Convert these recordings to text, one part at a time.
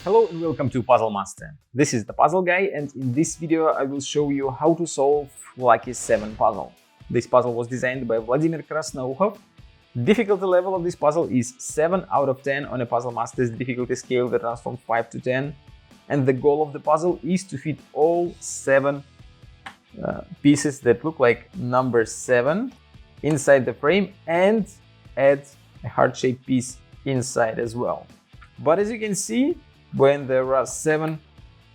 Hello and welcome to Puzzle Master. This is the Puzzle Guy, and in this video I will show you how to solve Lucky 7 puzzle. This puzzle was designed by Vladimir Krasnoukhov. Difficulty level of this puzzle is 7 out of 10 on a Puzzle Master's difficulty scale that runs from 5 to 10. And the goal of the puzzle is to fit all 7 pieces that look like number 7 inside the frame and add a heart-shaped piece inside as well. But as you can see, when there are 7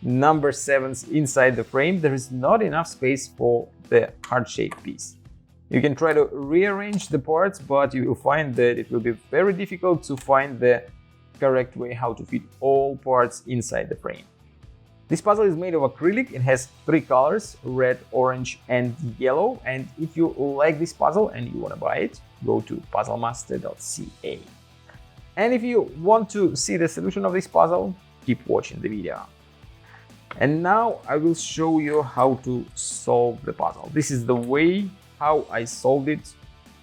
number 7s inside the frame, there is not enough space for the heart-shaped piece. You can try to rearrange the parts, but you will find that it will be very difficult to find the correct way how to fit all parts inside the frame. This puzzle is made of acrylic. It has 3 colors: red, orange and yellow. And if you like this puzzle and you want to buy it, go to puzzlemaster.ca. And if you want to see the solution of this puzzle, keep watching the video. And now I will show you how to solve the puzzle. This is the way how I solved it.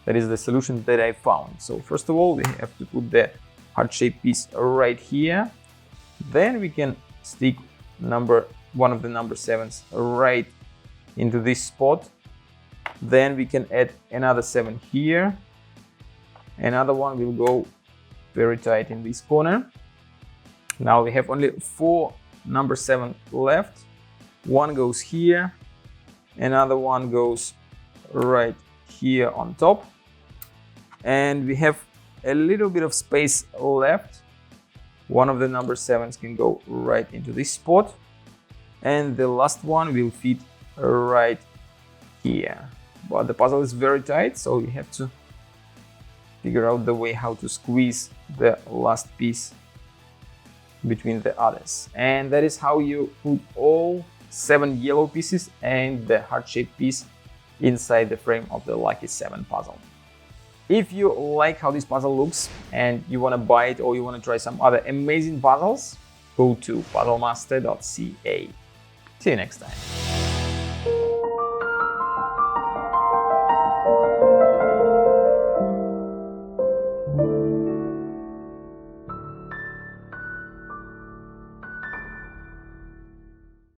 That is the solution that I found. So first of all, we have to put the heart-shaped piece right here. Then we can stick one of the number 7s right into this spot. Then we can add another 7 here. Another one will go very tight in this corner. Now we have only 4 number 7 left. One goes here, another one goes right here on top, and we have a little bit of space left. One of the number 7s can go right into this spot, and the last one will fit right here. But the puzzle is very tight, so you have to figure out the way how to squeeze the last piece between the others. And that is how you put all 7 yellow pieces and the heart-shaped piece inside the frame of the Lucky 7 puzzle. If you like how this puzzle looks and you want to buy it or you want to try some other amazing puzzles, go to puzzlemaster.ca. See you next time.